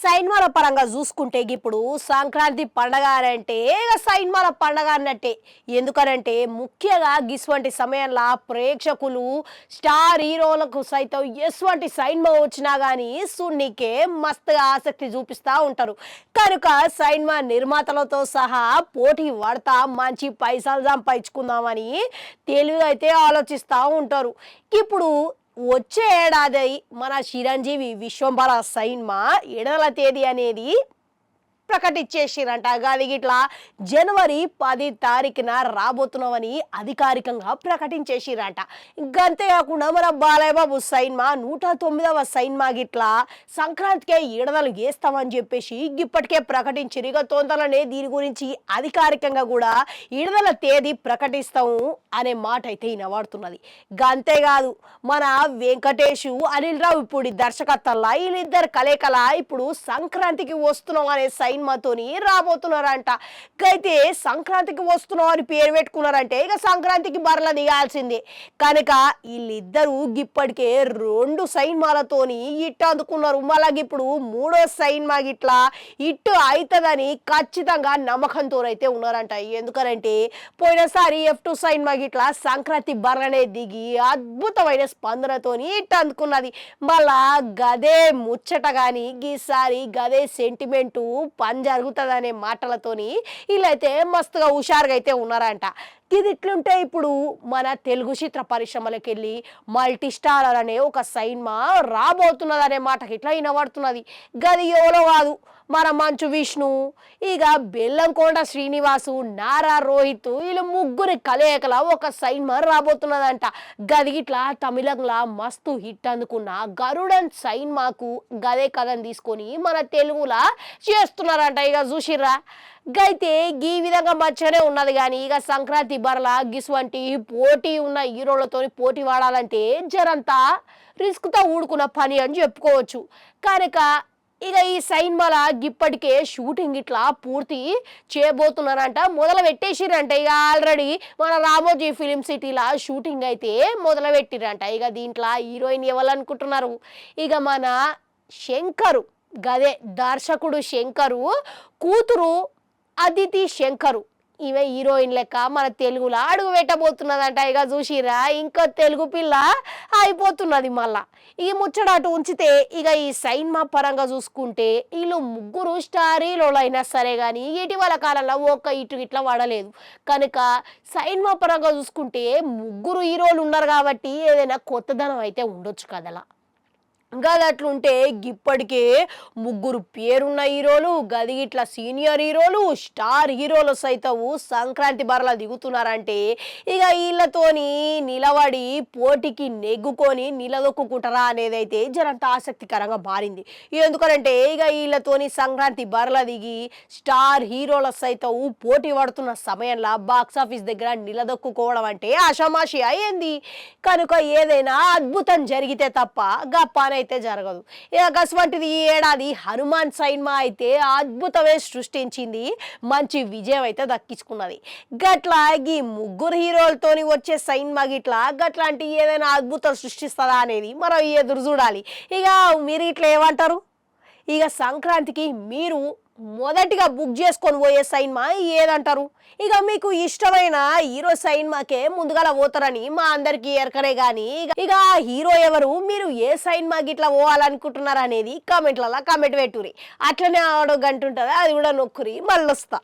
సైన్మాల పరంగా చూసుకుంటే ఇప్పుడు సంక్రాంతి పండగ అంటే ఇక సైన్మాల పండగ అన్నట్టే. ఎందుకనంటే ముఖ్యంగా గిసువంటి సమయంలో ప్రేక్షకులు స్టార్ హీరోలకు సైతం ఎటువంటి సైన్మా వచ్చినా కానీ సున్నికే మస్తుగా ఆసక్తి చూపిస్తూ ఉంటారు. కనుక సైన్మా నిర్మాతలతో సహా పోటీ పడతా మంచి పైసలు సంపాదించుకుందామని తెలివిగా అయితే ఆలోచిస్తూ ఉంటారు. ఇప్పుడు వచ్చే ఏడాది మన చిరంజీవి విశ్వంబర సైన్మా 7వ తేదీ అనేది ప్రకటించేసిరంట. అది గిట్లా జనవరి 10 తారీఖున రాబోతున్నామని అధికారికంగా ప్రకటించేసిరంట. అంతేకాకుండా మన బాలయ్య బాబు సైన్మా 109వ సైన్మా గిట్లా సంక్రాంతికే ఈడదలు వేస్తామని చెప్పేసి ఇప్పటికే ప్రకటించారు. ఇక తొందరలోనే దీని గురించి అధికారికంగా కూడా ఈడదల తేదీ ప్రకటిస్తాము అనే మాట అయితే వినబడుతున్నది. అంతేకాదు మన వెంకటేష్ అనిల్ రావు ఇప్పుడు దర్శకత్వంలో వీళ్ళిద్దరు కలేకల ఇప్పుడు సంక్రాంతికి వస్తున్నాం అనే సైన్మాతోని రాబోతున్నారంట. అయితే సంక్రాంతికి వస్తున్నాం అని పేరు పెట్టుకున్నారంటే ఇక సంక్రాంతికి బరల దిగాల్సిందే. కనుక వీళ్ళిద్దరూ ఇప్పటికే 2 సైన్మాలతోని ఇట్టు అందుకున్నారు. మళ్ళీ ఇప్పుడు 3వ సైన్మా గిట్లా ఇట్టు అవుతుందని ఖచ్చితంగా నమ్మకంతో అయితే ఉన్నారంట. ఎందుకనంటే పోయినసారి F2 సైన్మా గిట్లా సంక్రాంతి బర్రనే దిగి అద్భుతమైన స్పందనతోని ఇట్టు అందుకున్నది. మళ్ళా గదే ముచ్చట కానీ ఈసారి గదే సెంటిమెంటు పని జరుగుతుందనే మాటలతోని వీళ్ళైతే మస్తుగా హుషారుగా అయితే ఉన్నారంట. ఇది ఇట్లుంటే ఇప్పుడు మన తెలుగు చిత్ర పరిశ్రమలకు వెళ్ళి మల్టీ స్టారర్ అనే ఒక సైన్మా రాబోతున్నది అనే మాట ఇట్లా వినబడుతున్నది. గది ఎవరో కాదు మన మంచు విష్ణు, ఇక బెల్లంకొండ శ్రీనివాసు, నారా రోహిత్ వీళ్ళు ముగ్గురి కలయికల ఒక సైన్మా రాబోతున్నదంట. గది ఇట్లా తమిళంలో మస్తు హిట్ అందుకున్న గరుడన్ సైన్మాకు గదే కథను తీసుకొని మన తెలుగులా చేస్తున్నారంట. ఇక చూసిర్రా అయితే ఈ విధంగా మంచిగానే ఉన్నది. కానీ ఇక సంక్రాంతి బరల గిసువంటి పోటీ ఉన్న హీరోలతో పోటీ వాడాలంటే జరంతా రిస్క్తో ఊడుకున్న పని అని చెప్పుకోవచ్చు. కనుక ఇక ఈ సైన్మాల ఇప్పటికే షూటింగ్ ఇట్లా పూర్తి చేయబోతున్నారంట. మొదలు పెట్టేసిరంట. ఇక ఆల్రెడీ మన రామోజీ ఫిలిం సిటీలా షూటింగ్ అయితే మొదలు పెట్టిరంట. ఇక దీంట్లో హీరోయిన్ ఎవరనుకుంటున్నారు? ఇక మన శంకరు, గదే దర్శకుడు శంకరు కూతురు అదితి శంకరు, ఈమె హీరోయిన్ లెక్క మన తెలుగులో అడుగు పెట్టబోతున్నదంట. ఇక చూసిరా ఇంకో తెలుగు పిల్ల అయిపోతున్నది. మళ్ళా ఈ ముచ్చట అటు ఉంచితే ఇక ఈ సైన్మా పరంగా చూసుకుంటే వీళ్ళు ముగ్గురు స్టార్ హీరోలు అయినా సరే కానీ ఇటీవల కాలంలో ఒక్క ఇటు ఇట్లా వాడలేదు. కనుక సైన్మా పరంగా చూసుకుంటే ముగ్గురు హీరోలు ఉన్నారు కాబట్టి ఏదైనా కొత్తదనం అయితే ఉండొచ్చు కదలా. గది అట్లుంటే ఇప్పటికే ముగ్గురు పేరున్న హీరోలు, గది ఇట్లా సీనియర్ హీరోలు, స్టార్ హీరోలు సైతము సంక్రాంతి బరల దిగుతున్నారంటే ఇక వీళ్ళతోని నిలబడి పోటీకి నెగ్గుకొని నిలదొక్కుంటారా అనేది అయితే జరంత ఆసక్తికరంగా మారింది. ఎందుకంటే ఇక వీళ్ళతోని సంక్రాంతి బరల దిగి స్టార్ హీరోల సైతం పోటీ పడుతున్న సమయంలో బాక్సాఫీస్ దగ్గర నిలదొక్కుకోవడం అంటే ఆషామాషి అయ్యింది. కనుక ఏదైనా అద్భుతం జరిగితే తప్ప గప్పాన అయితే జరగదు. ఇక అటువంటిది ఈ ఏడాది హనుమాన్ సైన్మా అయితే అద్భుతమే సృష్టించింది, మంచి విజయం అయితే దక్కించుకున్నది. గట్లా ఈ ముగ్గురు హీరోలతోని వచ్చే సైన్మా గిట్లా గట్లాంటి ఏదైనా అద్భుతం సృష్టిస్తుందా అనేది మనం ఎదురు చూడాలి. ఇక మీరు ఇట్లా ఏమంటారు? ఇక సంక్రాంతికి మీరు మొదటిగా బుక్ చేసుకొని పోయే సైన్మా ఏదంటారు? ఇక మీకు ఇష్టమైన హీరో సైన్మాకే ముందుగా పోతారని మా అందరికి ఎరకనే. కానీ ఇక ఆ హీరో ఎవరు, మీరు ఏ సైన్మా గిట్లా పోవాలనుకుంటున్నారు అనేది కామెంట్లలో కామెంట్ పెట్టుర్రి. అట్లనే ఆడో గంట ఉంటుంది, అది కూడా నొక్కురి. మళ్ళొస్తా.